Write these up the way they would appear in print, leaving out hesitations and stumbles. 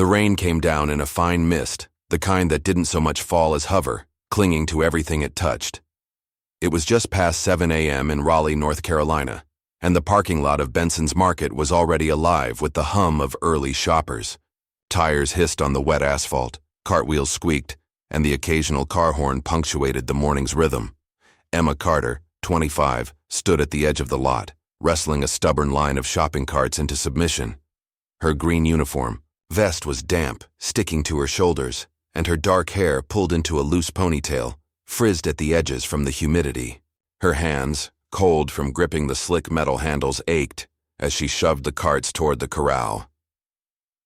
The rain came down in a fine mist, the kind that didn't so much fall as hover, clinging to everything it touched. It was just past 7 a.m. in Raleigh, North Carolina, and the parking lot of Benson's Market was already alive with the hum of early shoppers. Tires hissed on the wet asphalt, cartwheels squeaked, and the occasional car horn punctuated the morning's rhythm. Emma Carter, 25, stood at the edge of the lot, wrestling a stubborn line of shopping carts into submission. Her green uniform, vest was damp, sticking to her shoulders, and her dark hair, pulled into a loose ponytail, frizzed at the edges from the humidity. Her hands, cold from gripping the slick metal handles, ached as she shoved the carts toward the corral.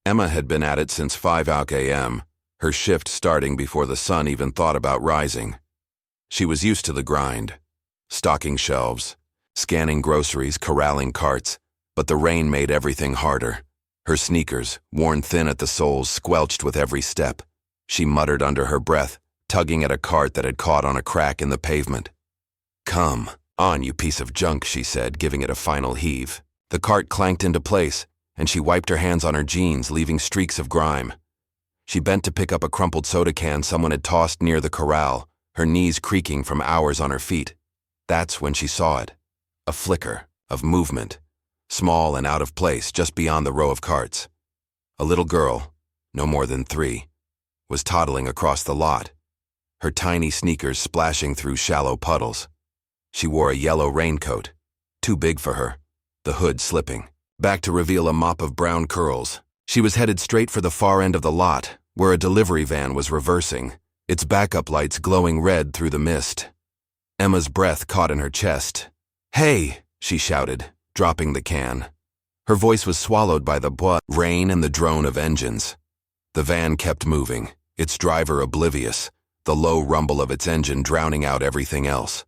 Emma had been at it since 5 a.m., her shift starting before the sun even thought about rising. She was used to the grind, stocking shelves, scanning groceries, corralling carts, but the rain made everything harder. Her sneakers, worn thin at the soles, squelched with every step. She muttered under her breath, tugging at a cart that had caught on a crack in the pavement. "Come on, you piece of junk," she said, giving it a final heave. The cart clanked into place, and she wiped her hands on her jeans, leaving streaks of grime. She bent to pick up a crumpled soda can someone had tossed near the corral, her knees creaking from hours on her feet. That's when she saw it. A flicker of movement, small and out of place just beyond the row of carts. A little girl, no more than 3, was toddling across the lot, her tiny sneakers splashing through shallow puddles. She wore a yellow raincoat, too big for her, the hood slipping back to reveal a mop of brown curls. She was headed straight for the far end of the lot, where a delivery van was reversing, its backup lights glowing red through the mist. Emma's breath caught in her chest. "Hey!" she shouted, dropping the can. Her voice was swallowed by the rain and the drone of engines. The van kept moving, its driver oblivious, the low rumble of its engine drowning out everything else.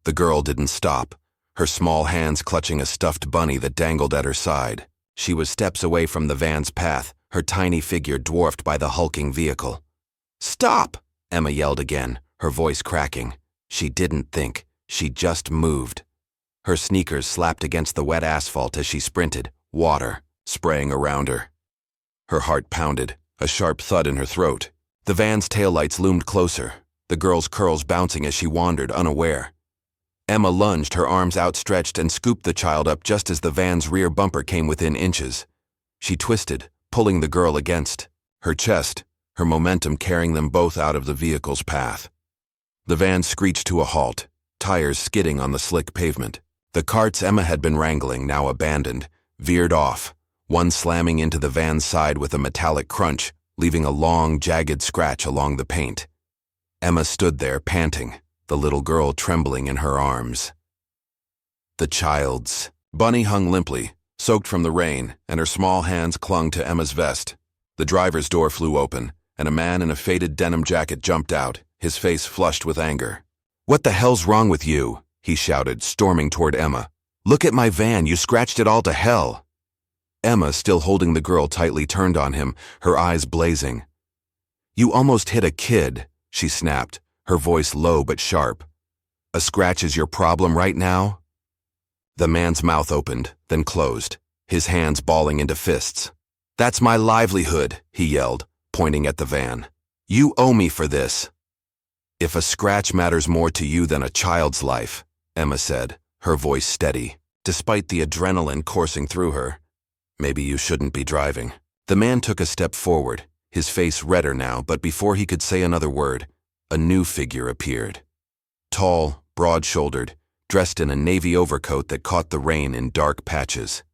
The girl didn't stop, her small hands clutching a stuffed bunny that dangled at her side. She was steps away from the van's path, her tiny figure dwarfed by the hulking vehicle. "Stop!" Emma yelled again, her voice cracking. She didn't think, she just moved. Her sneakers slapped against the wet asphalt as she sprinted, water spraying around her. Her heart pounded, a sharp thud in her throat. The van's taillights loomed closer, the girl's curls bouncing as she wandered, unaware. Emma lunged, her arms outstretched, and scooped the child up just as the van's rear bumper came within inches. She twisted, pulling the girl against her chest, her momentum carrying them both out of the vehicle's path. The van screeched to a halt, tires skidding on the slick pavement. The carts Emma had been wrangling, now abandoned, veered off, one slamming into the van's side with a metallic crunch, leaving a long, jagged scratch along the paint. Emma stood there, panting, the little girl trembling in her arms. The child's bunny hung limply, soaked from the rain, and her small hands clung to Emma's vest. The driver's door flew open, and a man in a faded denim jacket jumped out, his face flushed with anger. "What the hell's wrong with you?" he shouted, storming toward Emma. "Look at my van, you scratched it all to hell." Emma, still holding the girl tightly, turned on him, her eyes blazing. "You almost hit a kid," she snapped, her voice low but sharp. "A scratch is your problem right now?" The man's mouth opened, then closed, his hands balling into fists. "That's my livelihood," he yelled, pointing at the van. "You owe me for this." "If a scratch matters more to you than a child's life," Emma said, her voice steady, despite the adrenaline coursing through her, "maybe you shouldn't be driving." The man took a step forward, his face redder now, but before he could say another word, a new figure appeared. Tall, broad-shouldered, dressed in a navy overcoat that caught the rain in dark patches.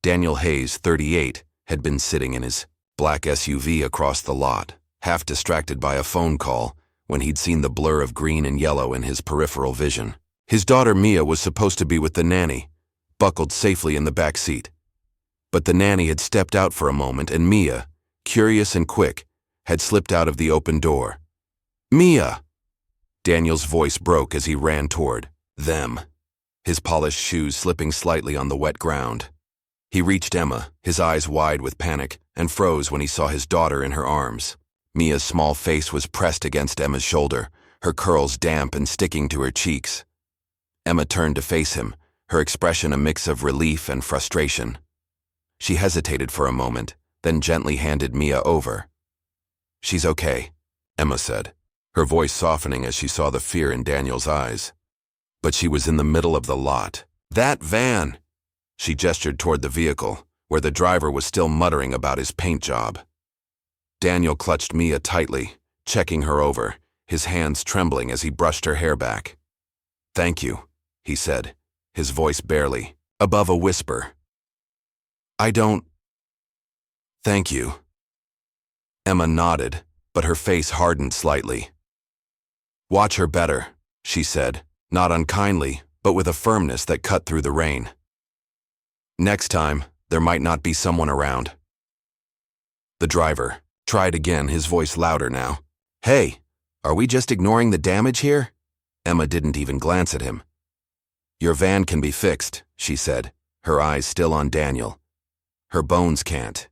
Daniel Hayes, 38, had been sitting in his black SUV across the lot, half distracted by a phone call, when he'd seen the blur of green and yellow in his peripheral vision. His daughter Mia was supposed to be with the nanny, buckled safely in the back seat. But the nanny had stepped out for a moment, and Mia, curious and quick, had slipped out of the open door. "Mia!" Daniel's voice broke as he ran toward them, his polished shoes slipping slightly on the wet ground. He reached Emma, his eyes wide with panic, and froze when he saw his daughter in her arms. Mia's small face was pressed against Emma's shoulder, her curls damp and sticking to her cheeks. Emma turned to face him, her expression a mix of relief and frustration. She hesitated for a moment, then gently handed Mia over. "She's okay," Emma said, her voice softening as she saw the fear in Daniel's eyes. But she was in the middle of the lot. "That van!" She gestured toward the vehicle, where the driver was still muttering about his paint job. Daniel clutched Mia tightly, checking her over, his hands trembling as he brushed her hair back. "Thank you," he said, his voice barely above a whisper. "I don't... Thank you." Emma nodded, but her face hardened slightly. "Watch her better," she said, not unkindly, but with a firmness that cut through the rain. "Next time, there might not be someone around." The driver tried again, his voice louder now. "Hey, are we just ignoring the damage here?" Emma didn't even glance at him. "Your van can be fixed," she said, her eyes still on Daniel. "Her bones can't."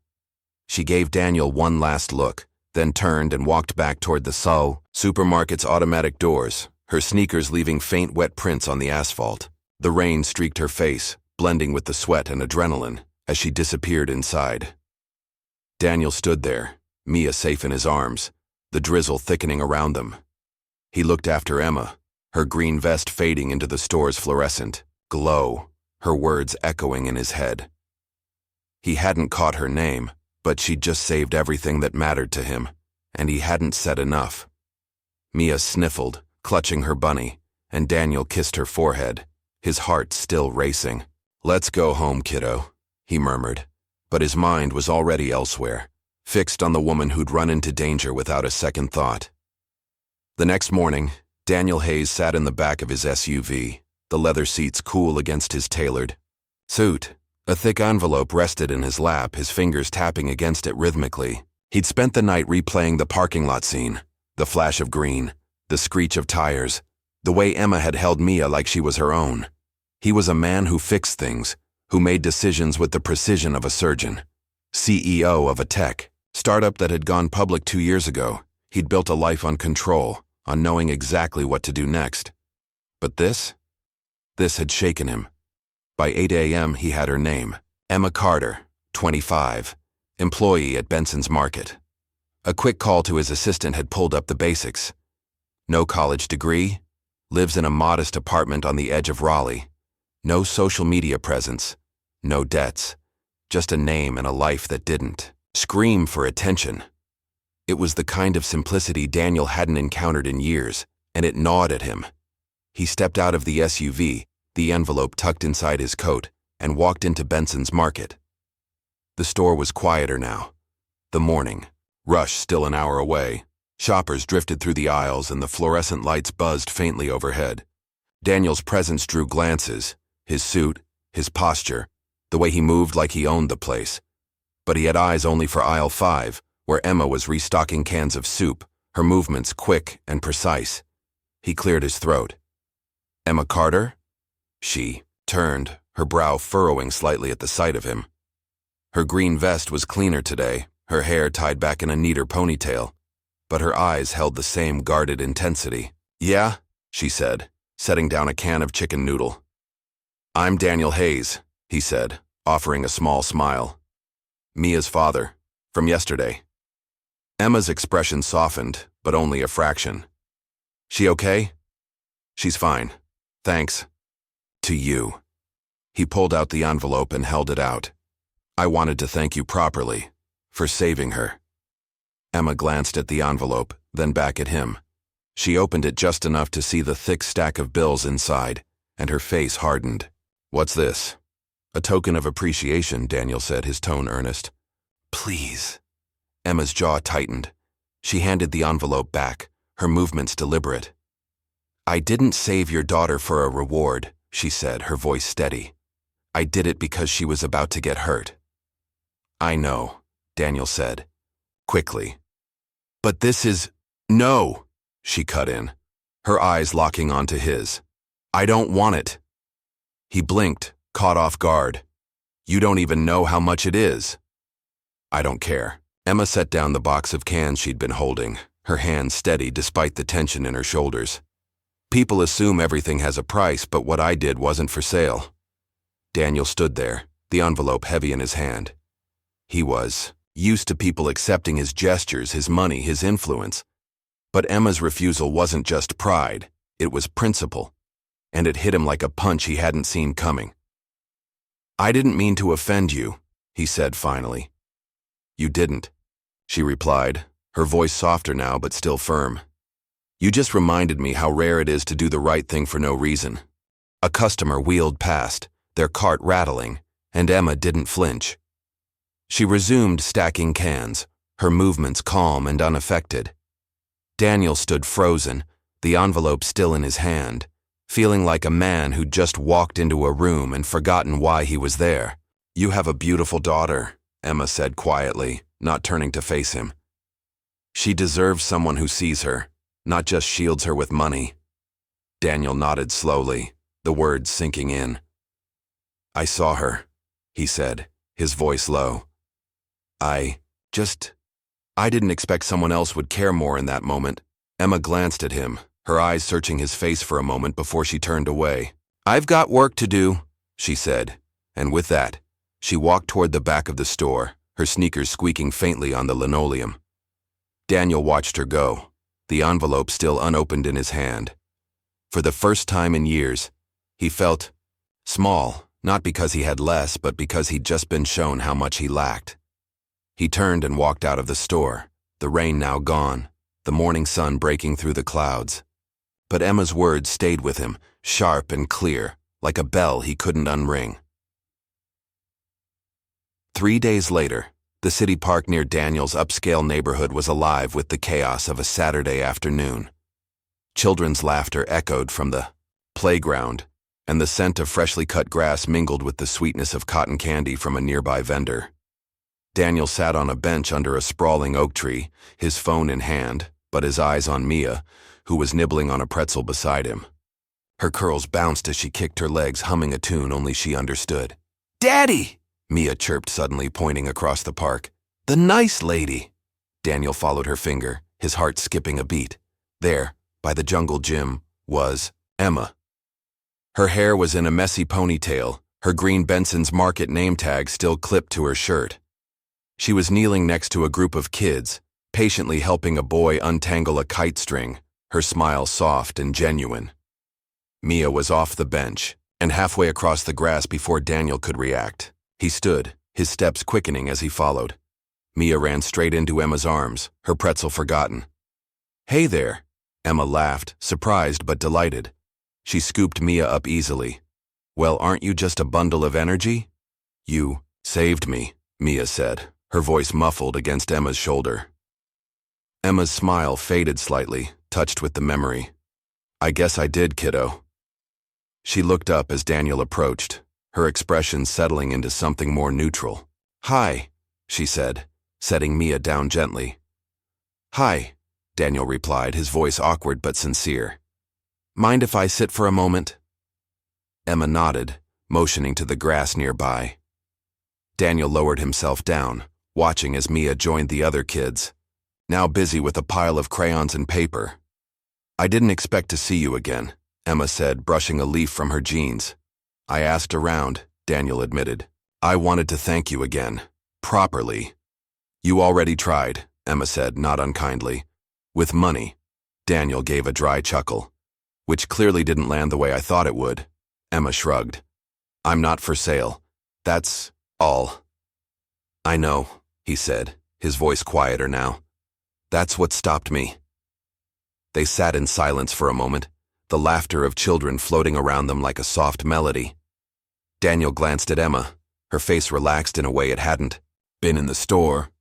She gave Daniel one last look, then turned and walked back toward the supermarket's automatic doors, her sneakers leaving faint wet prints on the asphalt. The rain streaked her face, blending with the sweat and adrenaline, as she disappeared inside. Daniel stood there, Mia safe in his arms, the drizzle thickening around them. He looked after Emma, her green vest fading into the store's fluorescent glow, her words echoing in his head. He hadn't caught her name, but she'd just saved everything that mattered to him, and he hadn't said enough. Mia sniffled, clutching her bunny, and Daniel kissed her forehead, his heart still racing. "Let's go home, kiddo," he murmured, but his mind was already elsewhere, fixed on the woman who'd run into danger without a second thought. The next morning, Daniel Hayes sat in the back of his SUV, the leather seats cool against his tailored suit. A thick envelope rested in his lap, his fingers tapping against it rhythmically. He'd spent the night replaying the parking lot scene, the flash of green, the screech of tires, the way Emma had held Mia like she was her own. He was a man who fixed things, who made decisions with the precision of a surgeon. CEO of a tech startup that had gone public 2 years ago, he'd built a life on control, on knowing exactly what to do next. But this had shaken him. By 8 a.m., he had her name, Emma Carter, 25, employee at Benson's Market. A quick call to his assistant had pulled up the basics. No college degree, lives in a modest apartment on the edge of Raleigh. No social media presence, no debts, just a name and a life that didn't scream for attention. It was the kind of simplicity Daniel hadn't encountered in years, and it gnawed at him. He stepped out of the SUV, the envelope tucked inside his coat, and walked into Benson's Market. The store was quieter now. The morning rush still an hour away. Shoppers drifted through the aisles and the fluorescent lights buzzed faintly overhead. Daniel's presence drew glances, his suit, his posture, the way he moved like he owned the place. But he had eyes only for aisle 5, where Emma was restocking cans of soup, her movements quick and precise. He cleared his throat. "Emma Carter?" She turned, her brow furrowing slightly at the sight of him. Her green vest was cleaner today, her hair tied back in a neater ponytail, but her eyes held the same guarded intensity. "Yeah," she said, setting down a can of chicken noodle. "I'm Daniel Hayes," he said, offering a small smile. "Mia's father, from yesterday." Emma's expression softened, but only a fraction. "She okay?" "She's fine. Thanks. To you." He pulled out the envelope and held it out. "I wanted to thank you properly, for saving her." Emma glanced at the envelope, then back at him. She opened it just enough to see the thick stack of bills inside, and her face hardened. "What's this?" "A token of appreciation," Daniel said, his tone earnest. "Please." Emma's jaw tightened. She handed the envelope back, her movements deliberate. "I didn't save your daughter for a reward," she said, her voice steady. "I did it because she was about to get hurt." "I know," Daniel said, quickly. "But this is..." "No," she cut in, her eyes locking onto his. "I don't want it." He blinked, caught off guard. "You don't even know how much it is." "I don't care." Emma set down the box of cans she'd been holding, her hands steady despite the tension in her shoulders. "People assume everything has a price, but what I did wasn't for sale." Daniel stood there, the envelope heavy in his hand. He was used to people accepting his gestures, his money, his influence. But Emma's refusal wasn't just pride, it was principle, and it hit him like a punch he hadn't seen coming. "I didn't mean to offend you," he said finally. "You didn't," she replied, her voice softer now but still firm. "You just reminded me how rare it is to do the right thing for no reason." A customer wheeled past, their cart rattling, and Emma didn't flinch. She resumed stacking cans, her movements calm and unaffected. Daniel stood frozen, the envelope still in his hand, feeling like a man who'd just walked into a room and forgotten why he was there. "You have a beautiful daughter," Emma said quietly, not turning to face him. "She deserves someone who sees her, not just shields her with money." Daniel nodded slowly, the words sinking in. "I saw her," he said, his voice low. I didn't expect someone else would care more in that moment." Emma glanced at him, her eyes searching his face for a moment before she turned away. "I've got work to do," she said, and with that, she walked toward the back of the store, her sneakers squeaking faintly on the linoleum. Daniel watched her go, the envelope still unopened in his hand. For the first time in years, he felt small, not because he had less, but because he'd just been shown how much he lacked. He turned and walked out of the store, the rain now gone, the morning sun breaking through the clouds. But Emma's words stayed with him, sharp and clear, like a bell he couldn't unring. 3 days later, the city park near Daniel's upscale neighborhood was alive with the chaos of a Saturday afternoon. Children's laughter echoed from the playground, and the scent of freshly cut grass mingled with the sweetness of cotton candy from a nearby vendor. Daniel sat on a bench under a sprawling oak tree, his phone in hand, but his eyes on Mia, who was nibbling on a pretzel beside him. Her curls bounced as she kicked her legs, humming a tune only she understood. "Daddy!" Mia chirped suddenly, pointing across the park. "The nice lady!" Daniel followed her finger, his heart skipping a beat. There, by the jungle gym, was Emma. Her hair was in a messy ponytail, her green Benson's Market name tag still clipped to her shirt. She was kneeling next to a group of kids, patiently helping a boy untangle a kite string, her smile soft and genuine. Mia was off the bench, and halfway across the grass before Daniel could react. He stood, his steps quickening as he followed. Mia ran straight into Emma's arms, her pretzel forgotten. "Hey there," Emma laughed, surprised but delighted. She scooped Mia up easily. "Well, aren't you just a bundle of energy?" "You saved me," Mia said, her voice muffled against Emma's shoulder. Emma's smile faded slightly, touched with the memory. "I guess I did, kiddo." She looked up as Daniel approached, her expression settling into something more neutral. "Hi," she said, setting Mia down gently. "Hi," Daniel replied, his voice awkward but sincere. "Mind if I sit for a moment?" Emma nodded, motioning to the grass nearby. Daniel lowered himself down, watching as Mia joined the other kids, now busy with a pile of crayons and paper. "I didn't expect to see you again," Emma said, brushing a leaf from her jeans. "I asked around," Daniel admitted. "I wanted to thank you again, properly." "You already tried," Emma said, not unkindly. "With money." Daniel gave a dry chuckle. "Which clearly didn't land the way I thought it would." Emma shrugged. "I'm not for sale. That's all." "I know," he said, his voice quieter now. "That's what stopped me." They sat in silence for a moment, the laughter of children floating around them like a soft melody. Daniel glanced at Emma, her face relaxed in a way it hadn't been in the store.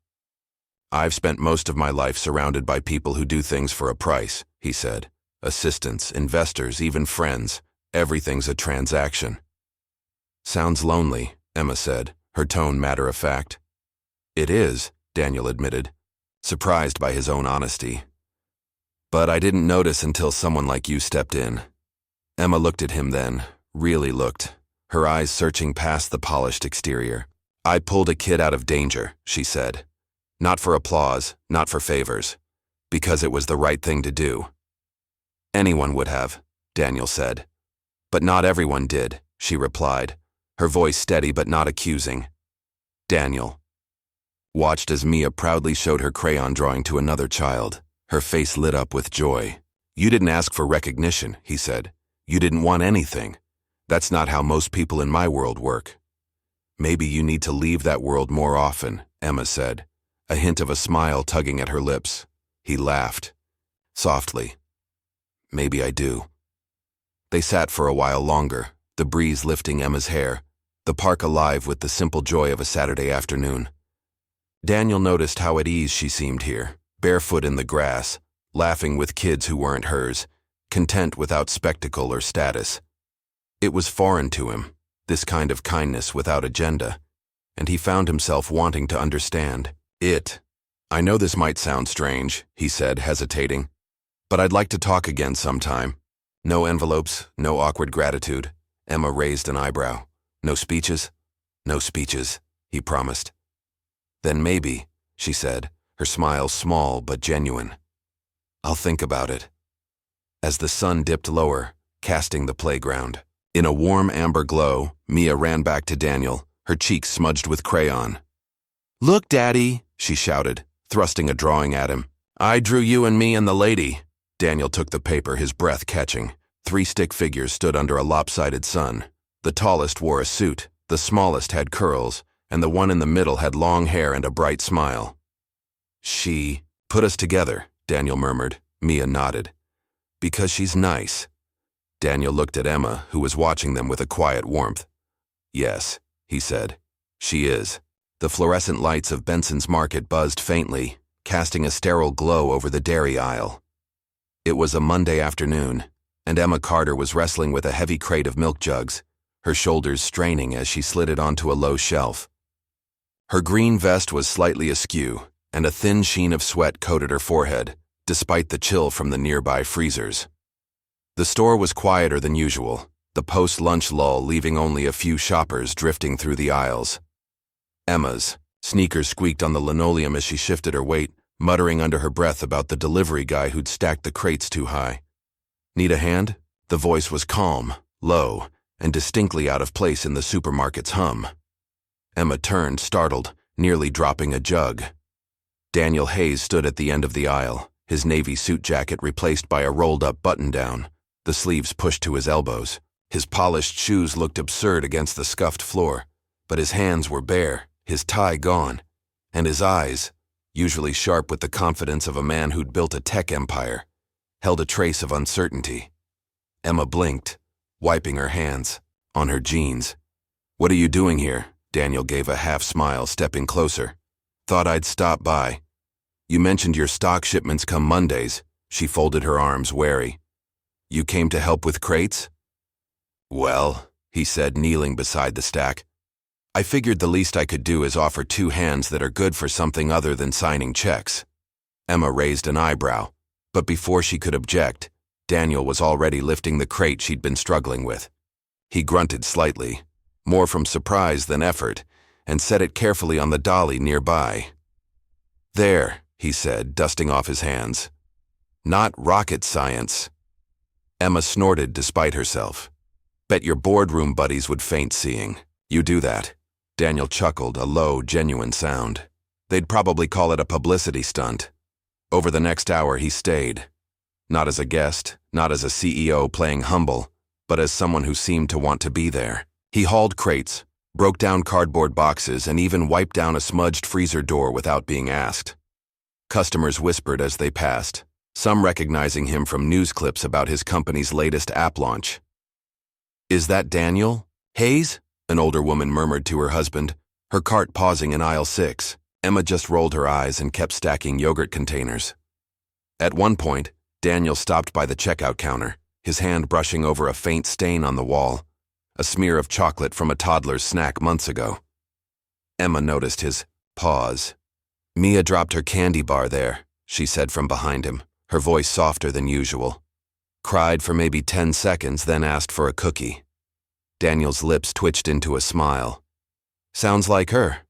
"I've spent most of my life surrounded by people who do things for a price," he said. "Assistants, investors, even friends. Everything's a transaction." "Sounds lonely," Emma said, her tone matter-of-fact. "It is," Daniel admitted, surprised by his own honesty. "But I didn't notice until someone like you stepped in." Emma looked at him then, really looked, her eyes searching past the polished exterior. "I pulled a kid out of danger," she said. "Not for applause, not for favors. Because it was the right thing to do." "Anyone would have," Daniel said. "But not everyone did," she replied, her voice steady but not accusing. "Daniel, watched as Mia proudly showed her crayon drawing to another child. Her face lit up with joy. "You didn't ask for recognition," he said. "You didn't want anything. That's not how most people in my world work." "Maybe you need to leave that world more often," Emma said, a hint of a smile tugging at her lips. He laughed, softly. "Maybe I do." They sat for a while longer, the breeze lifting Emma's hair, the park alive with the simple joy of a Saturday afternoon. Daniel noticed how at ease she seemed here, barefoot in the grass, laughing with kids who weren't hers, content without spectacle or status. It was foreign to him, this kind of kindness without agenda, and he found himself wanting to understand it. "I know this might sound strange," he said, hesitating, "but I'd like to talk again sometime." "No envelopes, no awkward gratitude." Emma raised an eyebrow. "No speeches?" "No speeches," he promised. "Then maybe," she said, her smile small but genuine. "I'll think about it." As the sun dipped lower, casting the playground in a warm amber glow, Mia ran back to Daniel, her cheeks smudged with crayon. "Look, Daddy," she shouted, thrusting a drawing at him. "I drew you and me and the lady." Daniel took the paper, his breath catching. 3 stick figures stood under a lopsided sun. The tallest wore a suit, the smallest had curls, and the one in the middle had long hair and a bright smile. "She put us together," Daniel murmured. Mia nodded. "Because she's nice." Daniel looked at Emma, who was watching them with a quiet warmth. "Yes," he said, "she is." The fluorescent lights of Benson's Market buzzed faintly, casting a sterile glow over the dairy aisle. It was a Monday afternoon, and Emma Carter was wrestling with a heavy crate of milk jugs, her shoulders straining as she slid it onto a low shelf. Her green vest was slightly askew, and a thin sheen of sweat coated her forehead, despite the chill from the nearby freezers. The store was quieter than usual, the post-lunch lull leaving only a few shoppers drifting through the aisles. Emma's sneakers squeaked on the linoleum as she shifted her weight, muttering under her breath about the delivery guy who'd stacked the crates too high. "Need a hand?" The voice was calm, low, and distinctly out of place in the supermarket's hum. Emma turned, startled, nearly dropping a jug. Daniel Hayes stood at the end of the aisle, his navy suit jacket replaced by a rolled-up button-down, the sleeves pushed to his elbows. His polished shoes looked absurd against the scuffed floor, but his hands were bare, his tie gone, and his eyes, usually sharp with the confidence of a man who'd built a tech empire, held a trace of uncertainty. Emma blinked, wiping her hands on her jeans. "What are you doing here?" Daniel gave a half-smile, stepping closer. "Thought I'd stop by." "You mentioned your stock shipments come Mondays." She folded her arms, wary. "You came to help with crates?" "Well," he said, kneeling beside the stack, "I figured the least I could do is offer 2 hands that are good for something other than signing checks." Emma raised an eyebrow, but before she could object, Daniel was already lifting the crate she'd been struggling with. He grunted slightly, more from surprise than effort, and set it carefully on the dolly nearby. "There," he said, dusting off his hands. "Not rocket science." Emma snorted despite herself. "Bet your boardroom buddies would faint seeing you do that." Daniel chuckled, a low, genuine sound. "They'd probably call it a publicity stunt." Over the next hour he stayed. Not as a guest, not as a CEO playing humble, but as someone who seemed to want to be there. He hauled crates, broke down cardboard boxes, and even wiped down a smudged freezer door without being asked. Customers whispered as they passed, some recognizing him from news clips about his company's latest app launch. "Is that Daniel Hayes?" an older woman murmured to her husband, her cart pausing in aisle 6. Emma just rolled her eyes and kept stacking yogurt containers. At one point, Daniel stopped by the checkout counter, his hand brushing over a faint stain on the wall, a smear of chocolate from a toddler's snack months ago. Emma noticed his pause. "Mia dropped her candy bar there," she said from behind him, her voice softer than usual. "Cried for maybe 10 seconds, then asked for a cookie." Daniel's lips twitched into a smile. "Sounds like her."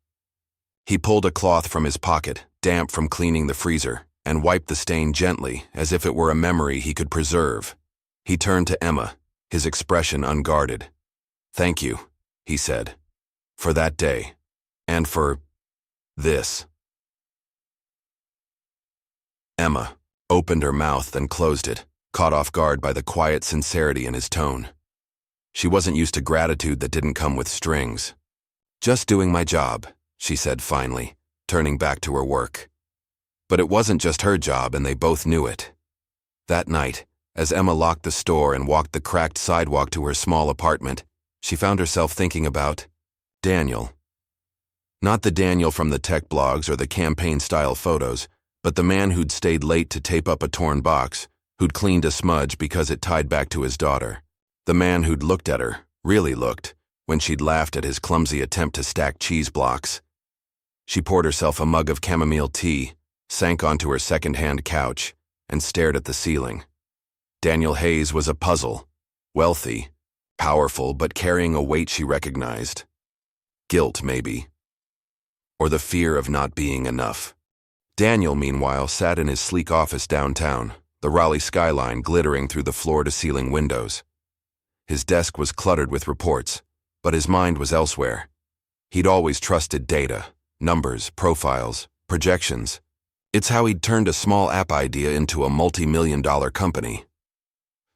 He pulled a cloth from his pocket, damp from cleaning the freezer, and wiped the stain gently, as if it were a memory he could preserve. He turned to Emma, his expression unguarded. "Thank you," he said, "for that day, and for this." Emma opened her mouth then closed it, caught off guard by the quiet sincerity in his tone. She wasn't used to gratitude that didn't come with strings. "Just doing my job," she said finally, turning back to her work. But it wasn't just her job, and they both knew it. That night, as Emma locked the store and walked the cracked sidewalk to her small apartment, she found herself thinking about Daniel. Not the Daniel from the tech blogs or the campaign-style photos, but the man who'd stayed late to tape up a torn box, who'd cleaned a smudge because it tied back to his daughter. The man who'd looked at her, really looked, when she'd laughed at his clumsy attempt to stack cheese blocks. She poured herself a mug of chamomile tea, sank onto her second-hand couch, and stared at the ceiling. Daniel Hayes was a puzzle, wealthy, powerful, but carrying a weight she recognized. Guilt, maybe. Or the fear of not being enough. Daniel, meanwhile, sat in his sleek office downtown, the Raleigh skyline glittering through the floor-to-ceiling windows. His desk was cluttered with reports, but his mind was elsewhere. He'd always trusted data, numbers, profiles, projections. It's how he'd turned a small app idea into a multi-million-dollar company.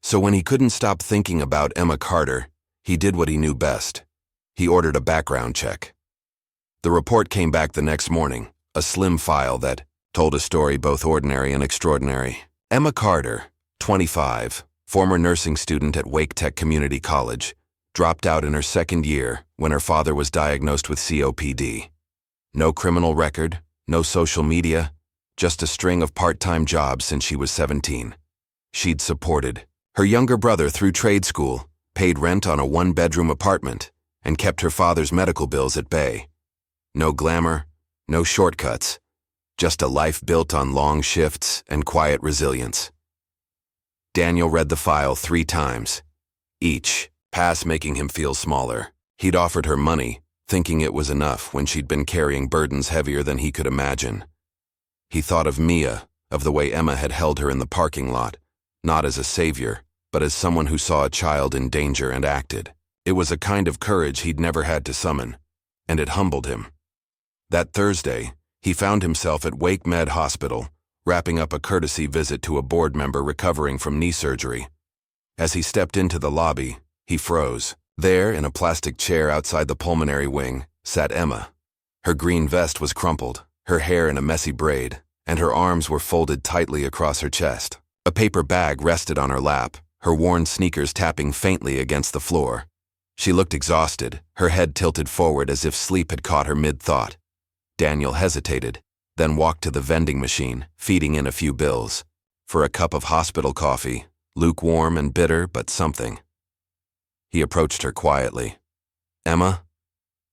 So when he couldn't stop thinking about Emma Carter, he did what he knew best. He ordered a background check. The report came back the next morning, a slim file that told a story both ordinary and extraordinary. Emma Carter, 25, former nursing student at Wake Tech Community College, dropped out in her second year when her father was diagnosed with COPD. No criminal record, no social media, just a string of part-time jobs since she was 17. She'd supported her younger brother through trade school, paid rent on a one-bedroom apartment, and kept her father's medical bills at bay. No glamour, no shortcuts, just a life built on long shifts and quiet resilience. Daniel read the file 3 times, each pass making him feel smaller. He'd offered her money, thinking it was enough when she'd been carrying burdens heavier than he could imagine. He thought of Mia, of the way Emma had held her in the parking lot, not as a savior, but as someone who saw a child in danger and acted. It was a kind of courage he'd never had to summon, and it humbled him. That Thursday, he found himself at Wake Med Hospital, wrapping up a courtesy visit to a board member recovering from knee surgery. As he stepped into the lobby, he froze. There, in a plastic chair outside the pulmonary wing, sat Emma. Her green vest was crumpled, her hair in a messy braid, and her arms were folded tightly across her chest. A paper bag rested on her lap, her worn sneakers tapping faintly against the floor. She looked exhausted, her head tilted forward as if sleep had caught her mid-thought. Daniel hesitated, then walked to the vending machine, feeding in a few bills. For a cup of hospital coffee, lukewarm and bitter, but something. He approached her quietly. "Emma?"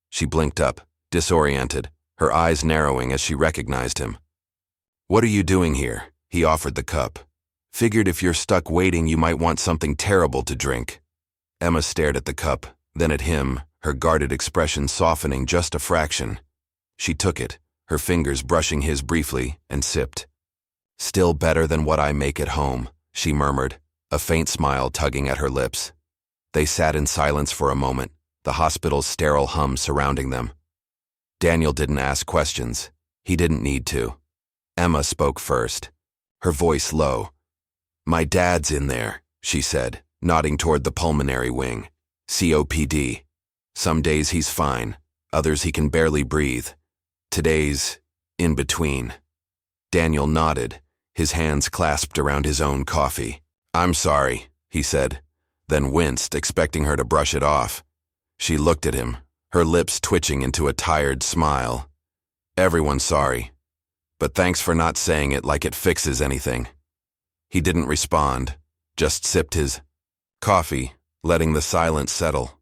She blinked up, disoriented, her eyes narrowing as she recognized him. "What are you doing here?" He offered the cup. "Figured if you're stuck waiting, you might want something terrible to drink." Emma stared at the cup, then at him, her guarded expression softening just a fraction. She took it, her fingers brushing his briefly, and sipped. "Still better than what I make at home," she murmured, a faint smile tugging at her lips. They sat in silence for a moment, the hospital's sterile hum surrounding them. Daniel didn't ask questions. He didn't need to. Emma spoke first, her voice low. "My dad's in there," she said, nodding toward the pulmonary wing. "COPD. Some days he's fine, others he can barely breathe. Today's in between." Daniel nodded, his hands clasped around his own coffee. "I'm sorry," he said, then winced, expecting her to brush it off. She looked at him, her lips twitching into a tired smile. "Everyone's sorry, but thanks for not saying it like it fixes anything." He didn't respond, just sipped his coffee, letting the silence settle.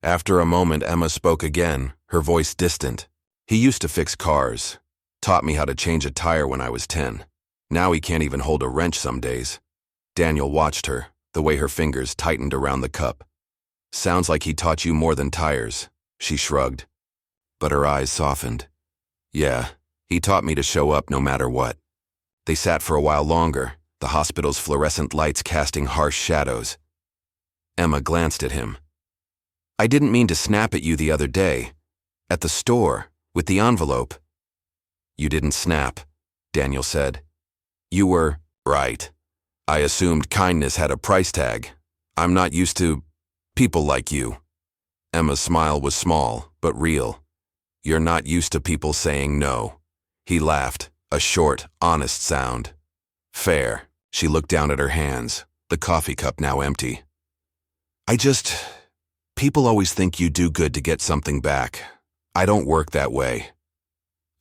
After a moment, Emma spoke again, her voice distant. "He used to fix cars, taught me how to change a tire when I was 10. Now he can't even hold a wrench some days." Daniel watched her, the way her fingers tightened around the cup. "Sounds like he taught you more than tires," she shrugged. But her eyes softened. "Yeah, he taught me to show up no matter what." They sat for a while longer, the hospital's fluorescent lights casting harsh shadows. Emma glanced at him. "I didn't mean to snap at you the other day. At the store, with the envelope." "You didn't snap," Daniel said. You were right. I assumed kindness had a price tag. I'm not used to people like you. Emma's smile was small, but real. You're not used to people saying no. He laughed, a short, honest sound. Fair. She looked down at her hands, the coffee cup now empty. People always think you do good to get something back. I don't work that way.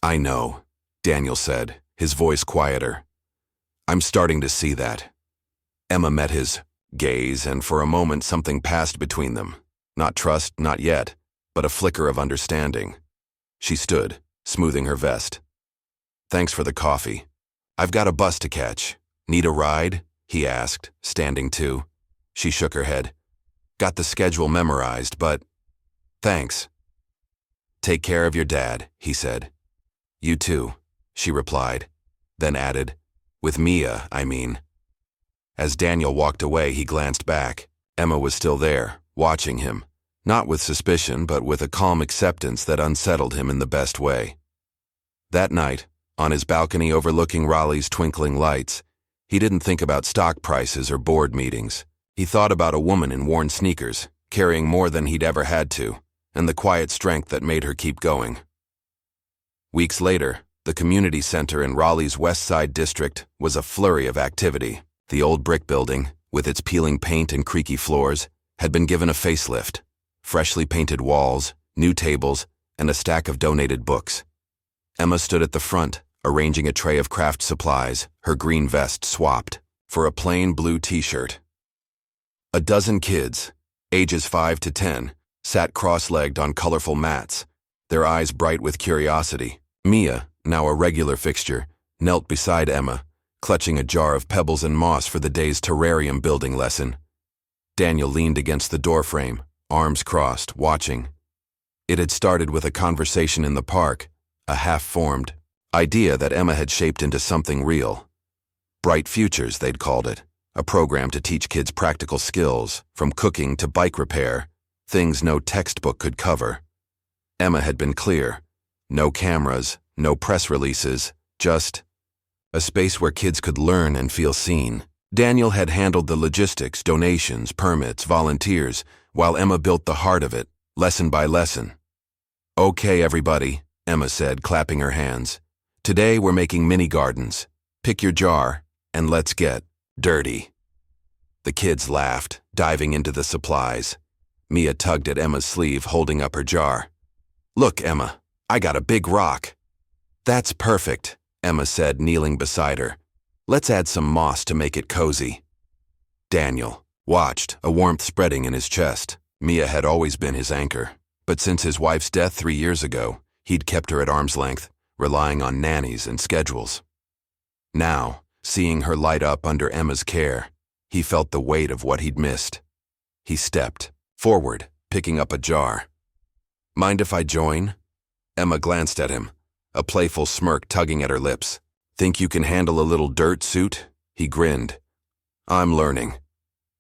I know, Daniel said, his voice quieter. I'm starting to see that. Emma met his gaze, and for a moment something passed between them. Not trust, not yet, but a flicker of understanding. She stood, smoothing her vest. Thanks for the coffee. I've got a bus to catch. Need a ride? He asked, standing too. She shook her head. Got the schedule memorized, but thanks. Take care of your dad, he said. You too, she replied, then added, with Mia, I mean. As Daniel walked away, he glanced back. Emma was still there, watching him, not with suspicion, but with a calm acceptance that unsettled him in the best way. That night, on his balcony overlooking Raleigh's twinkling lights, he didn't think about stock prices or board meetings. He thought about a woman in worn sneakers, carrying more than he'd ever had to, and the quiet strength that made her keep going. Weeks later, the community center in Raleigh's West Side district was a flurry of activity. The old brick building, with its peeling paint and creaky floors, had been given a facelift. Freshly painted walls, new tables, and a stack of donated books. Emma stood at the front, arranging a tray of craft supplies, her green vest swapped for a plain blue t-shirt. A dozen kids, ages 5 to 10, sat cross-legged on colorful mats, their eyes bright with curiosity. Mia, now a regular fixture, knelt beside Emma, clutching a jar of pebbles and moss for the day's terrarium building lesson. Daniel leaned against the doorframe, arms crossed, watching. It had started with a conversation in the park, a half-formed idea that Emma had shaped into something real. Bright Futures, they'd called it, a program to teach kids practical skills, from cooking to bike repair, things no textbook could cover. Emma had been clear. No cameras, no press releases, just a space where kids could learn and feel seen. Daniel had handled the logistics, donations, permits, volunteers, while Emma built the heart of it, lesson by lesson. Okay, everybody, Emma said, clapping her hands. Today we're making mini gardens. Pick your jar, and let's get dirty. The kids laughed, diving into the supplies. Mia tugged at Emma's sleeve, holding up her jar. Look, Emma, I got a big rock. That's perfect, Emma said, kneeling beside her. Let's add some moss to make it cozy. Daniel watched, a warmth spreading in his chest. Mia had always been his anchor, but since his wife's death 3 years ago, he'd kept her at arm's length, relying on nannies and schedules. Now, seeing her light up under Emma's care, he felt the weight of what he'd missed. He stepped forward, picking up a jar. Mind if I join? Emma glanced at him, a playful smirk tugging at her lips. Think you can handle a little dirt, suit? He grinned. I'm learning.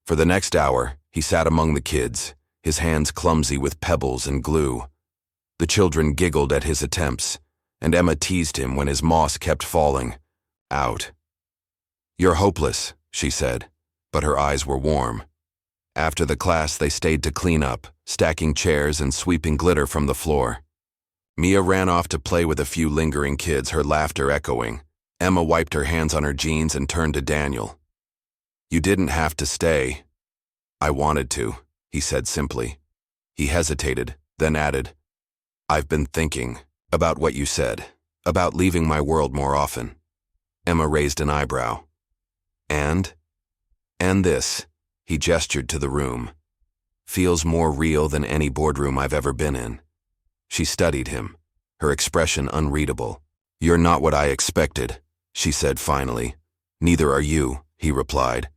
For the next hour, he sat among the kids, his hands clumsy with pebbles and glue. The children giggled at his attempts, and Emma teased him when his moss kept falling. Out. You're hopeless, she said, but her eyes were warm. After the class, they stayed to clean up, stacking chairs and sweeping glitter from the floor. Mia ran off to play with a few lingering kids, her laughter echoing. Emma wiped her hands on her jeans and turned to Daniel. You didn't have to stay. I wanted to, he said simply. He hesitated, then added, I've been thinking about what you said, about leaving my world more often. Emma raised an eyebrow. And this, he gestured to the room, feels more real than any boardroom I've ever been in. She studied him, her expression unreadable. You're not what I expected, she said finally. Neither are you, he replied.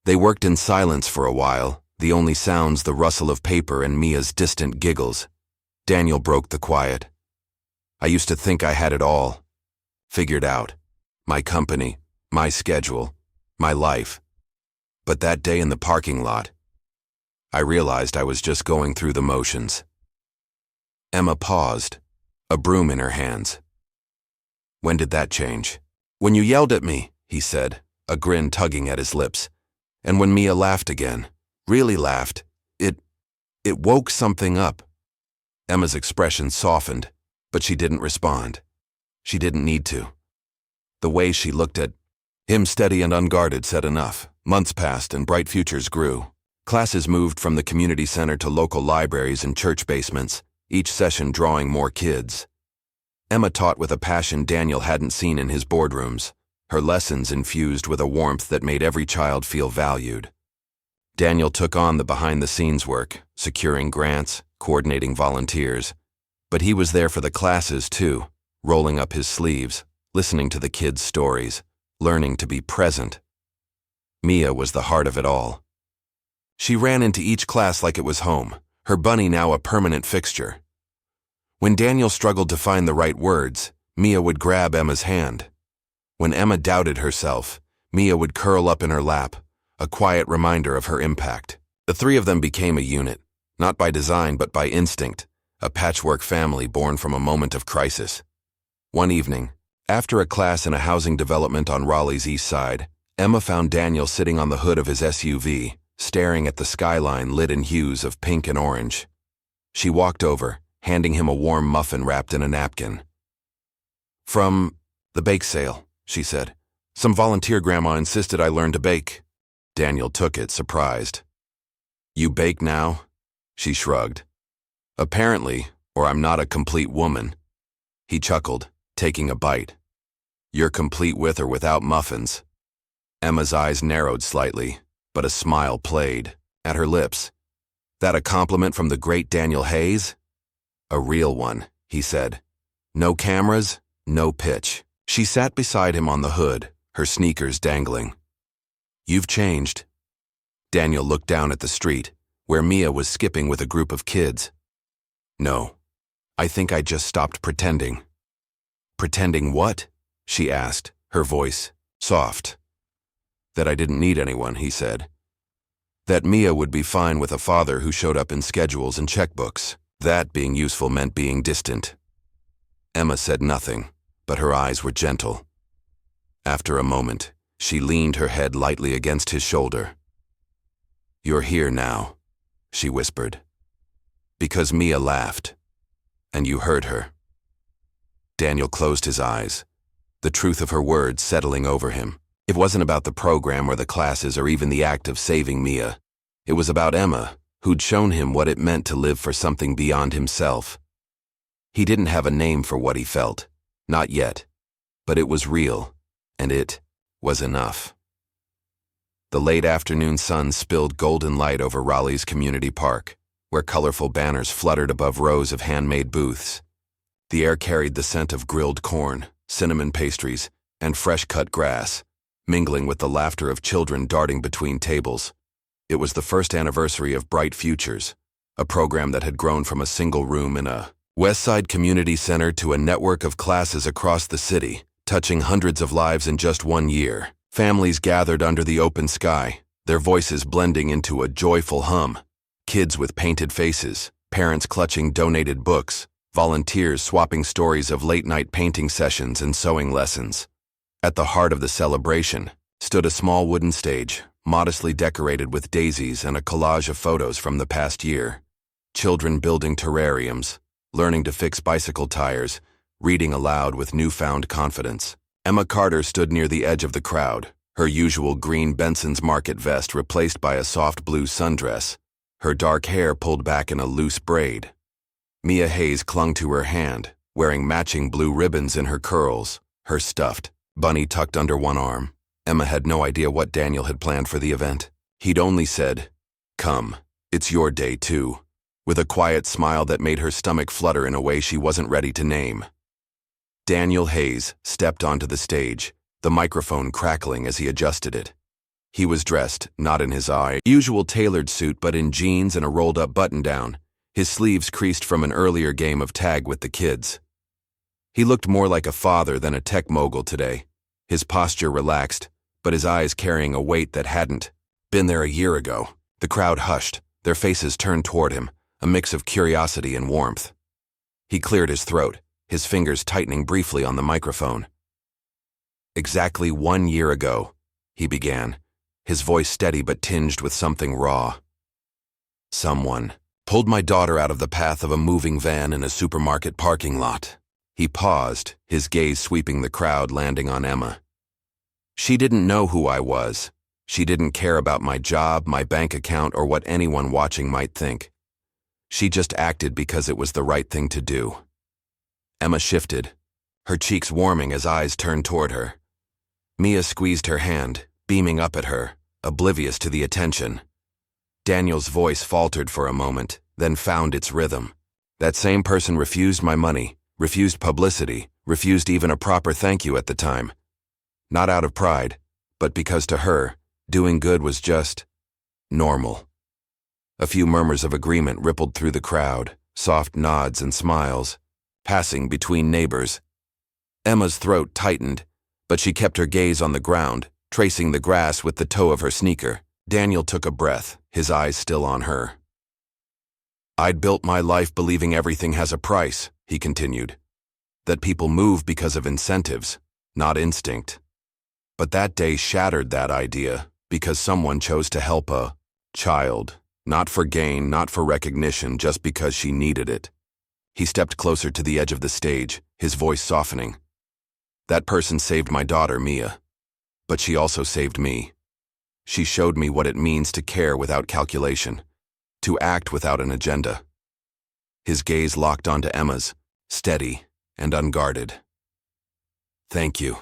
They worked in silence for a while, the only sounds the rustle of paper and Mia's distant giggles. Daniel broke the quiet. I used to think I had it all figured out. My company, my schedule, my life. But that day in the parking lot, I realized I was just going through the motions. Emma paused, a broom in her hands. When did that change? When you yelled at me, he said, a grin tugging at his lips. And when Mia laughed again, really laughed, it woke something up. Emma's expression softened, but she didn't respond. She didn't need to. The way she looked at him, steady and unguarded, said enough. Months passed and bright futures grew. Classes moved from the community center to local libraries and church basements, each session drawing more kids. Emma taught with a passion Daniel hadn't seen in his boardrooms, her lessons infused with a warmth that made every child feel valued. Daniel took on the behind-the-scenes work, securing grants, coordinating volunteers. But he was there for the classes too, rolling up his sleeves, listening to the kids' stories, learning to be present. Mia was the heart of it all. She ran into each class like it was home, her bunny now a permanent fixture. When Daniel struggled to find the right words, Mia would grab Emma's hand. When Emma doubted herself, Mia would curl up in her lap, a quiet reminder of her impact. The three of them became a unit, not by design but by instinct, a patchwork family born from a moment of crisis. One evening, after a class in a housing development on Raleigh's east side, Emma found Daniel sitting on the hood of his SUV, staring at the skyline lit in hues of pink and orange. She walked over, handing him a warm muffin wrapped in a napkin. "From the bake sale," she said. "Some volunteer grandma insisted I learn to bake." Daniel took it, surprised. "You bake now?" She shrugged. "Apparently, or I'm not a complete woman." He chuckled, taking a bite. "You're complete with or without muffins." Emma's eyes narrowed slightly, but a smile played at her lips. "That a compliment from the great Daniel Hayes?" "A real one," he said. "No cameras, no pitch." She sat beside him on the hood, her sneakers dangling. "You've changed." Daniel looked down at the street, where Mia was skipping with a group of kids. "No, I think I just stopped pretending." "Pretending what?" she asked, her voice soft. "That I didn't need anyone," he said. "That Mia would be fine with a father who showed up in schedules and checkbooks. That being useful meant being distant." Emma said nothing, but her eyes were gentle. After a moment, she leaned her head lightly against his shoulder. "You're here now," she whispered. "Because Mia laughed, and you heard her." Daniel closed his eyes, the truth of her words settling over him. It wasn't about the program or the classes or even the act of saving Mia. It was about Emma, who'd shown him what it meant to live for something beyond himself. He didn't have a name for what he felt, not yet, but it was real, and it was enough. The late afternoon sun spilled golden light over Raleigh's community park, where colorful banners fluttered above rows of handmade booths. The air carried the scent of grilled corn, cinnamon pastries, and fresh-cut grass, mingling with the laughter of children darting between tables. It was the first anniversary of Bright Futures, a program that had grown from a single room in a Westside community center to a network of classes across the city, touching hundreds of lives in just 1 year. Families gathered under the open sky, their voices blending into a joyful hum. Kids with painted faces, parents clutching donated books, volunteers swapping stories of late-night painting sessions and sewing lessons. At the heart of the celebration stood a small wooden stage, modestly decorated with daisies and a collage of photos from the past year. Children building terrariums, learning to fix bicycle tires, reading aloud with newfound confidence. Emma Carter stood near the edge of the crowd, her usual green Benson's Market vest replaced by a soft blue sundress, her dark hair pulled back in a loose braid. Mia Hayes clung to her hand, wearing matching blue ribbons in her curls, her stuffed bunny tucked under one arm. Emma had no idea what Daniel had planned for the event. He'd only said, "Come, it's your day too," with a quiet smile that made her stomach flutter in a way she wasn't ready to name. Daniel Hayes stepped onto the stage, the microphone crackling as he adjusted it. He was dressed, not in his usual tailored suit, but in jeans and a rolled-up button-down, his sleeves creased from an earlier game of tag with the kids. He looked more like a father than a tech mogul today, his posture relaxed, but his eyes carrying a weight that hadn't been there a year ago. The crowd hushed, their faces turned toward him, a mix of curiosity and warmth. He cleared his throat, his fingers tightening briefly on the microphone. Exactly 1 year ago, he began, his voice steady but tinged with something raw. Someone pulled my daughter out of the path of a moving van in a supermarket parking lot. He paused, his gaze sweeping the crowd, landing on Emma. She didn't know who I was. She didn't care about my job, my bank account, or what anyone watching might think. She just acted because it was the right thing to do. Emma shifted, her cheeks warming as eyes turned toward her. Mia squeezed her hand, beaming up at her, oblivious to the attention. Daniel's voice faltered for a moment, then found its rhythm. That same person refused my money, refused publicity, refused even a proper thank you at the time. Not out of pride, but because to her, doing good was just normal. A few murmurs of agreement rippled through the crowd, soft nods and smiles, passing between neighbors. Emma's throat tightened, but she kept her gaze on the ground, tracing the grass with the toe of her sneaker. Daniel took a breath, his eyes still on her. I'd built my life believing everything has a price, he continued. That people move because of incentives, not instinct. But that day shattered that idea because someone chose to help a child, not for gain, not for recognition, just because she needed it. He stepped closer to the edge of the stage, his voice softening. That person saved my daughter, Mia. But she also saved me. She showed me what it means to care without calculation, to act without an agenda. His gaze locked onto Emma's, steady and unguarded. Thank you,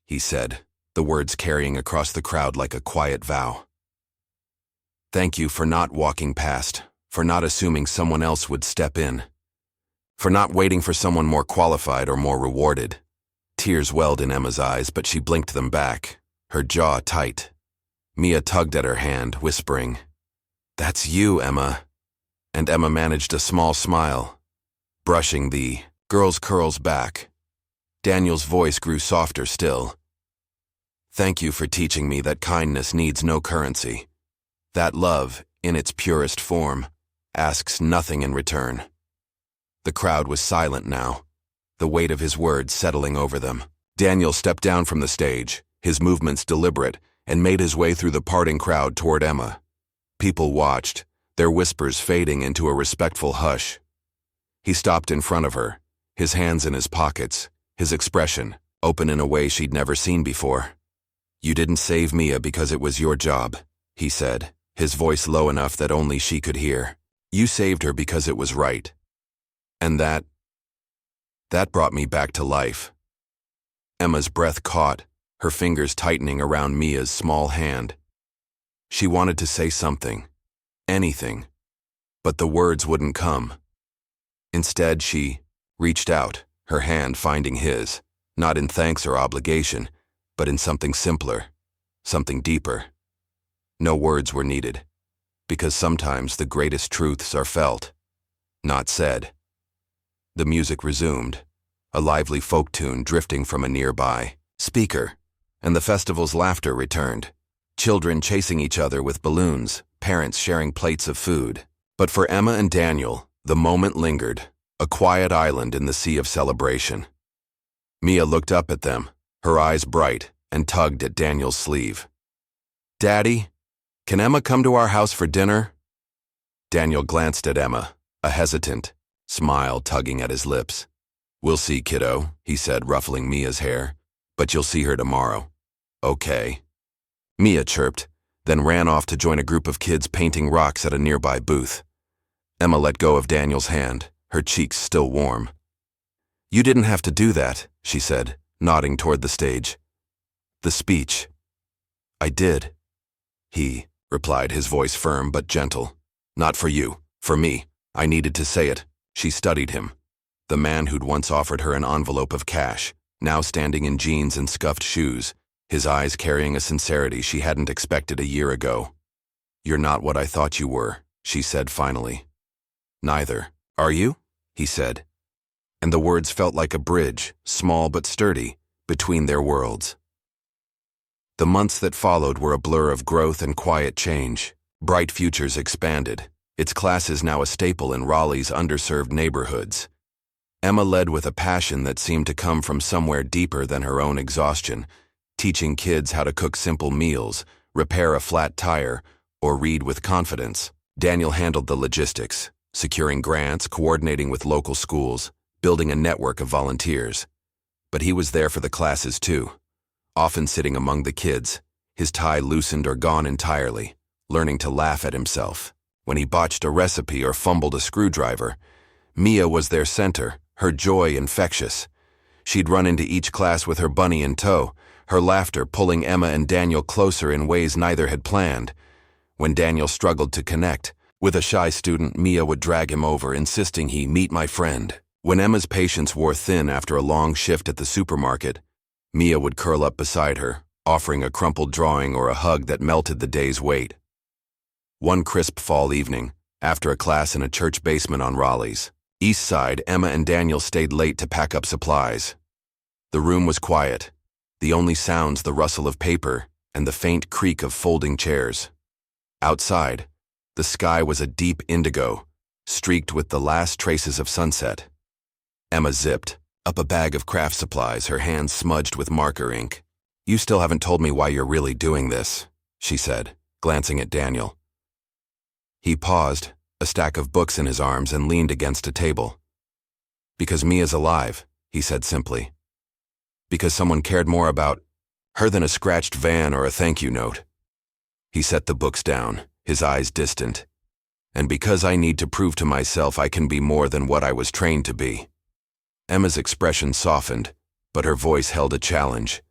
he said, the words carrying across the crowd like a quiet vow. Thank you for not walking past, for not assuming someone else would step in, for not waiting for someone more qualified or more rewarded. Tears welled in Emma's eyes, but she blinked them back, her jaw tight. Mia tugged at her hand, whispering, "That's you, Emma." And Emma managed a small smile, brushing the girl's curls back. Daniel's voice grew softer still. Thank you for teaching me that kindness needs no currency. That love, in its purest form, asks nothing in return. The crowd was silent now, the weight of his words settling over them. Daniel stepped down from the stage, his movements deliberate, and made his way through the parting crowd toward Emma. People watched, their whispers fading into a respectful hush. He stopped in front of her, his hands in his pockets, his expression open in a way she'd never seen before. You didn't save Mia because it was your job, he said, his voice low enough that only she could hear. You saved her because it was right. And that brought me back to life. Emma's breath caught, her fingers tightening around Mia's small hand. She wanted to say something, anything, but the words wouldn't come. Instead, she reached out, her hand finding his, not in thanks or obligation, but in something simpler, something deeper. No words were needed, because sometimes the greatest truths are felt, not said. The music resumed, a lively folk tune drifting from a nearby speaker, and the festival's laughter returned. Children chasing each other with balloons, parents sharing plates of food. But for Emma and Daniel, the moment lingered, a quiet island in the sea of celebration. Mia looked up at them, her eyes bright, and tugged at Daniel's sleeve. Daddy, can Emma come to our house for dinner? Daniel glanced at Emma, a hesitant smile tugging at his lips. We'll see, kiddo, he said, ruffling Mia's hair, but you'll see her tomorrow. Okay. Mia chirped, then ran off to join a group of kids painting rocks at a nearby booth. Emma let go of Daniel's hand, her cheeks still warm. You didn't have to do that, she said, nodding toward the stage. The speech. I did. He replied, his voice firm but gentle. Not for you, for me. I needed to say it. She studied him. The man who'd once offered her an envelope of cash, now standing in jeans and scuffed shoes, his eyes carrying a sincerity she hadn't expected a year ago. You're not what I thought you were, she said finally. Neither. Are you? He said. And the words felt like a bridge, small but sturdy, between their worlds. The months that followed were a blur of growth and quiet change. Bright Futures expanded, its classes now a staple in Raleigh's underserved neighborhoods. Emma led with a passion that seemed to come from somewhere deeper than her own exhaustion, teaching kids how to cook simple meals, repair a flat tire, or read with confidence. Daniel handled the logistics, securing grants, coordinating with local schools, building a network of volunteers. But he was there for the classes too, often sitting among the kids, his tie loosened or gone entirely, learning to laugh at himself. When he botched a recipe or fumbled a screwdriver, Mia was their center, her joy infectious. She'd run into each class with her bunny in tow, her laughter pulling Emma and Daniel closer in ways neither had planned. When Daniel struggled to connect with a shy student, Mia would drag him over, insisting he meet my friend. When Emma's patience wore thin after a long shift at the supermarket, Mia would curl up beside her, offering a crumpled drawing or a hug that melted the day's weight. One crisp fall evening, after a class in a church basement on Raleigh's East Side, Emma and Daniel stayed late to pack up supplies. The room was quiet, the only sounds the rustle of paper and the faint creak of folding chairs. Outside, the sky was a deep indigo, streaked with the last traces of sunset. Emma zipped up a bag of craft supplies, her hands smudged with marker ink. "You still haven't told me why you're really doing this," she said, glancing at Daniel. He paused, a stack of books in his arms, and leaned against a table. "Because Mia's alive," he said simply. "Because someone cared more about her than a scratched van or a thank you note." He set the books down, his eyes distant. "And because I need to prove to myself I can be more than what I was trained to be." Emma's expression softened, but her voice held a challenge.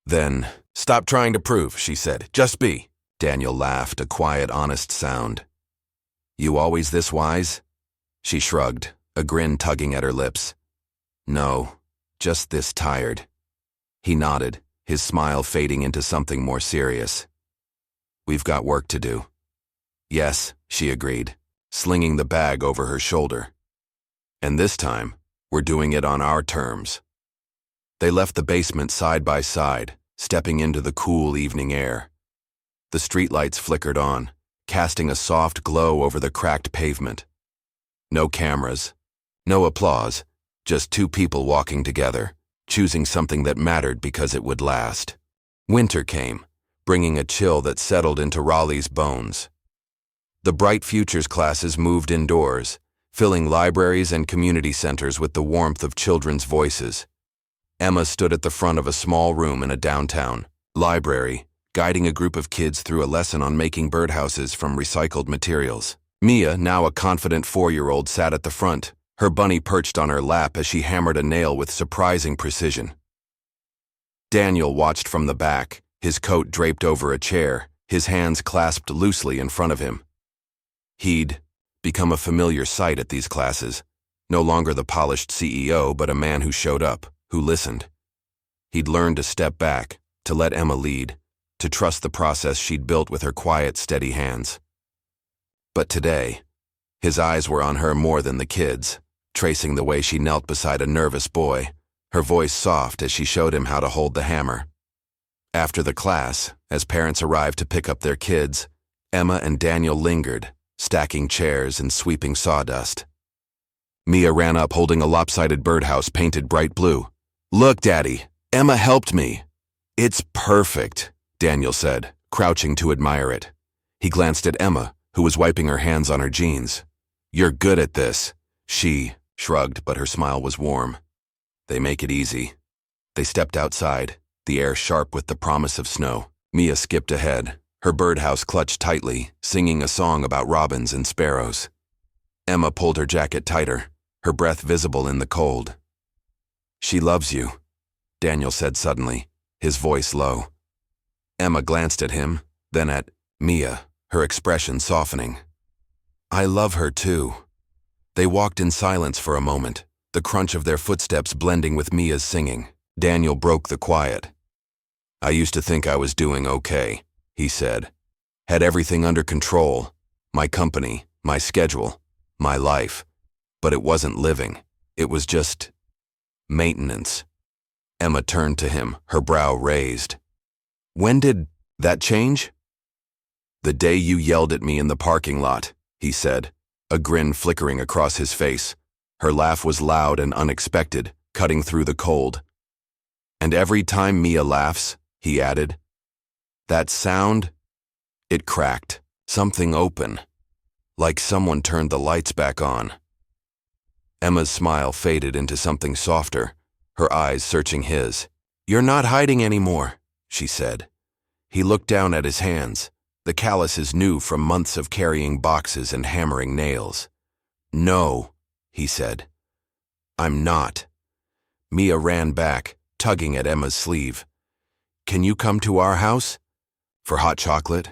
"Then, stop trying to prove," she said. "Just be." Daniel laughed, a quiet, honest sound. "You always this wise?" She shrugged, a grin tugging at her lips. "No, just this tired." He nodded, his smile fading into something more serious. "We've got work to do." "Yes," she agreed, slinging the bag over her shoulder. "And this time, we're doing it on our terms." They left the basement side by side, stepping into the cool evening air. The streetlights flickered on, casting a soft glow over the cracked pavement. No cameras, no applause, just two people walking together, choosing something that mattered because it would last. Winter came, bringing a chill that settled into Raleigh's bones. The bright futures classes moved indoors, filling libraries and community centers with the warmth of children's voices. Emma stood at the front of a small room in a downtown library, guiding a group of kids through a lesson on making birdhouses from recycled materials. Mia, now a confident 4-year-old, sat at the front, her bunny perched on her lap as she hammered a nail with surprising precision. Daniel watched from the back, his coat draped over a chair, his hands clasped loosely in front of him. He'd become a familiar sight at these classes, no longer the polished CEO, but a man who showed up, who listened. He'd learned to step back, to let Emma lead, to trust the process she'd built with her quiet, steady hands. But today, his eyes were on her more than the kids, tracing the way she knelt beside a nervous boy, her voice soft as she showed him how to hold the hammer. After the class, as parents arrived to pick up their kids, Emma and Daniel lingered, stacking chairs and sweeping sawdust. Mia ran up holding a lopsided birdhouse painted bright blue. "Look, Daddy, Emma helped me." "It's perfect," Daniel said, crouching to admire it. He glanced at Emma, who was wiping her hands on her jeans. "You're good at this." She shrugged, but her smile was warm. "They make it easy." They stepped outside, the air sharp with the promise of snow. Mia skipped ahead, her birdhouse clutched tightly, singing a song about robins and sparrows. Emma pulled her jacket tighter, her breath visible in the cold. "She loves you," Daniel said suddenly, his voice low. Emma glanced at him, then at Mia, her expression softening. "I love her too." They walked in silence for a moment, the crunch of their footsteps blending with Mia's singing. Daniel broke the quiet. "I used to think I was doing okay," he said. "Had everything under control, my company, my schedule, my life. But it wasn't living. It was just maintenance." Emma turned to him, her brow raised. "When did that change?" "The day you yelled at me in the parking lot," he said, a grin flickering across his face. Her laugh was loud and unexpected, cutting through the cold. "And every time Mia laughs," he added, "that sound, it cracked, something open, like someone turned the lights back on." Emma's smile faded into something softer, her eyes searching his. "You're not hiding anymore," she said. He looked down at his hands, the calluses new from months of carrying boxes and hammering nails. "No," he said. "I'm not." Mia ran back, tugging at Emma's sleeve. "Can you come to our house? For hot chocolate?"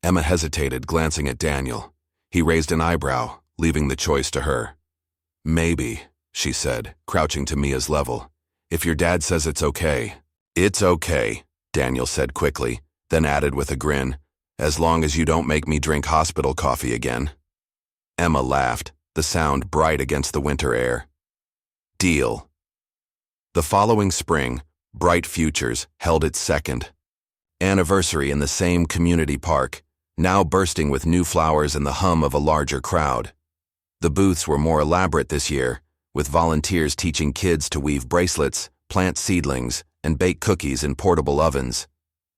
Emma hesitated, glancing at Daniel. He raised an eyebrow, leaving the choice to her. "Maybe," she said, crouching to Mia's level. "If your dad says it's okay." "It's okay," Daniel said quickly, then added with a grin, "as long as you don't make me drink hospital coffee again." Emma laughed, the sound bright against the winter air. "Deal." The following spring, Bright Futures held its second anniversary in the same community park, now bursting with new flowers and the hum of a larger crowd. The booths were more elaborate this year, with volunteers teaching kids to weave bracelets, plant seedlings, and bake cookies in portable ovens.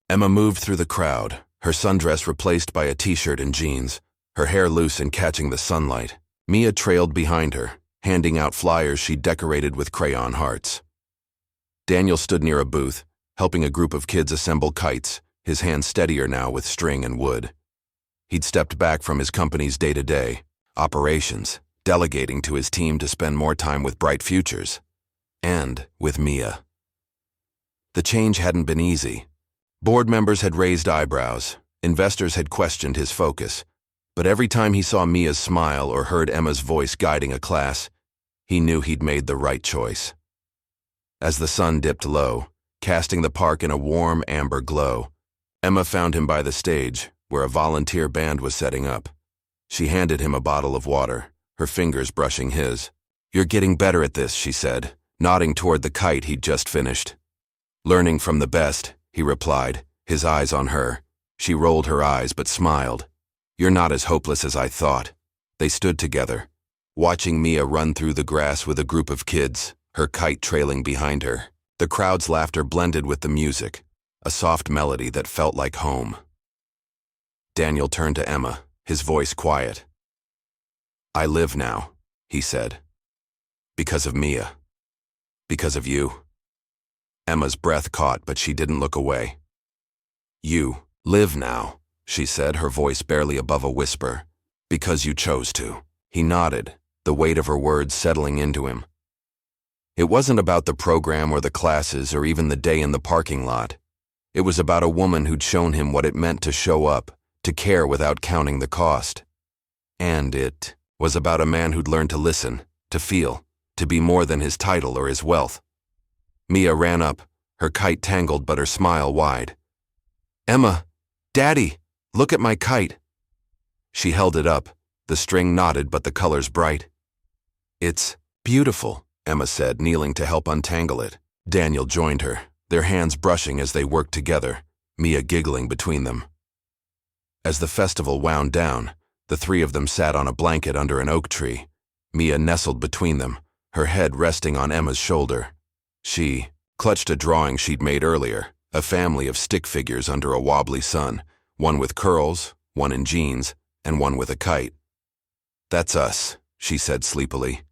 Emma moved through the crowd, her sundress replaced by a t-shirt and jeans, her hair loose and catching the sunlight. Mia trailed behind her, handing out flyers she decorated with crayon hearts. Daniel stood near a booth, helping a group of kids assemble kites, his hands steadier now with string and wood. He'd stepped back from his company's day-to-day operations, delegating to his team to spend more time with Bright Futures. And with Mia. The change hadn't been easy. Board members had raised eyebrows, investors had questioned his focus, but every time he saw Mia's smile or heard Emma's voice guiding a class, he knew he'd made the right choice. As the sun dipped low, casting the park in a warm amber glow, Emma found him by the stage, where a volunteer band was setting up. She handed him a bottle of water, her fingers brushing his. "You're getting better at this," she said, nodding toward the kite he'd just finished. "Learning from the best," he replied, his eyes on her. She rolled her eyes but smiled. "You're not as hopeless as I thought." They stood together, watching Mia run through the grass with a group of kids, her kite trailing behind her. The crowd's laughter blended with the music, a soft melody that felt like home. Daniel turned to Emma, his voice quiet. "I live now," he said. "Because of Mia. Because of you." Emma's breath caught, but she didn't look away. "You live now," she said, her voice barely above a whisper. "Because you chose to." He nodded, the weight of her words settling into him. It wasn't about the program or the classes or even the day in the parking lot. It was about a woman who'd shown him what it meant to show up, to care without counting the cost. And it was about a man who'd learned to listen, to feel, to be more than his title or his wealth. Mia ran up, her kite tangled but her smile wide. "Emma, Daddy, look at my kite." She held it up, the string knotted but the colors bright. "It's beautiful," Emma said, kneeling to help untangle it. Daniel joined her, their hands brushing as they worked together, Mia giggling between them. As the festival wound down, the three of them sat on a blanket under an oak tree, Mia nestled between them, her head resting on Emma's shoulder. She clutched a drawing she'd made earlier, a family of stick figures under a wobbly sun, one with curls, one in jeans, and one with a kite. "That's us," she said sleepily.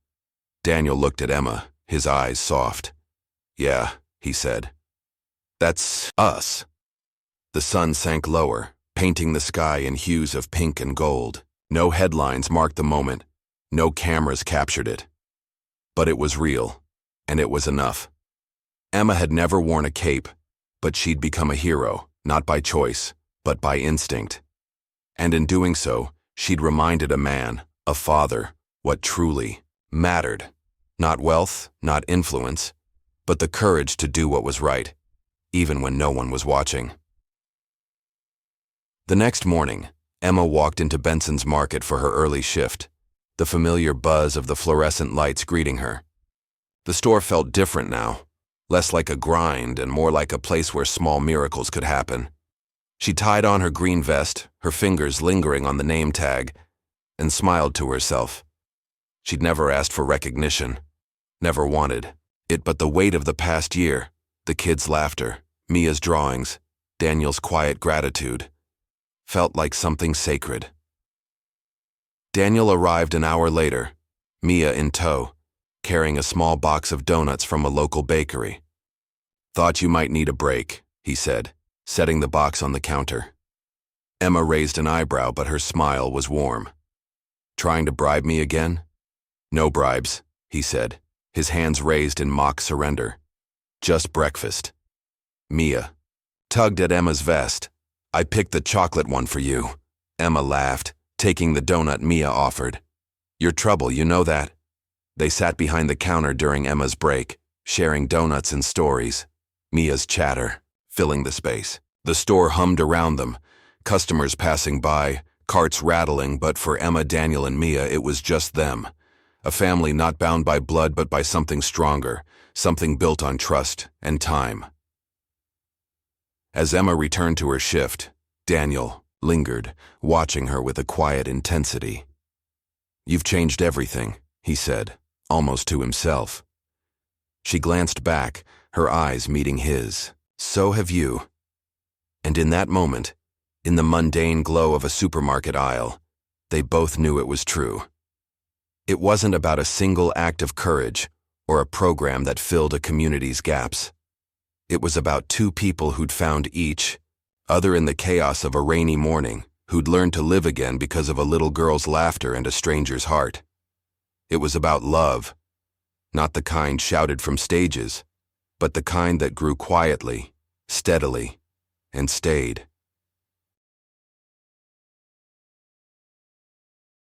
Daniel looked at Emma, his eyes soft. "Yeah," he said. "That's us." The sun sank lower, painting the sky in hues of pink and gold. No headlines marked the moment, no cameras captured it. But it was real, and it was enough. Emma had never worn a cape, but she'd become a hero, not by choice, but by instinct. And in doing so, she'd reminded a man, a father, what truly mattered. Not wealth, not influence, but the courage to do what was right, even when no one was watching. The next morning, Emma walked into Benson's Market for her early shift, the familiar buzz of the fluorescent lights greeting her. The store felt different now, less like a grind and more like a place where small miracles could happen. She tied on her green vest, her fingers lingering on the name tag, and smiled to herself. She'd never asked for recognition, never wanted it, but the weight of the past year, the kids' laughter, Mia's drawings, Daniel's quiet gratitude, felt like something sacred. Daniel arrived an hour later, Mia in tow, carrying a small box of donuts from a local bakery. "Thought you might need a break," he said, setting the box on the counter. Emma raised an eyebrow, but her smile was warm. "Trying to bribe me again?" "No bribes," he said, his hands raised in mock surrender. "Just breakfast." Mia tugged at Emma's vest. "I picked the chocolate one for you." Emma laughed, taking the donut Mia offered. "Your trouble, you know that?" They sat behind the counter during Emma's break, sharing donuts and stories. Mia's chatter, filling the space. The store hummed around them, customers passing by, carts rattling, but for Emma, Daniel, and Mia, it was just them. A family not bound by blood but by something stronger, something built on trust and time. As Emma returned to her shift, Daniel lingered, watching her with a quiet intensity. "You've changed everything," he said, almost to himself. She glanced back, her eyes meeting his. "So have you." And in that moment, in the mundane glow of a supermarket aisle, they both knew it was true. It wasn't about a single act of courage or a program that filled a community's gaps. It was about two people who'd found each other in the chaos of a rainy morning, who'd learned to live again because of a little girl's laughter and a stranger's heart. It was about love, not the kind shouted from stages, but the kind that grew quietly, steadily, and stayed.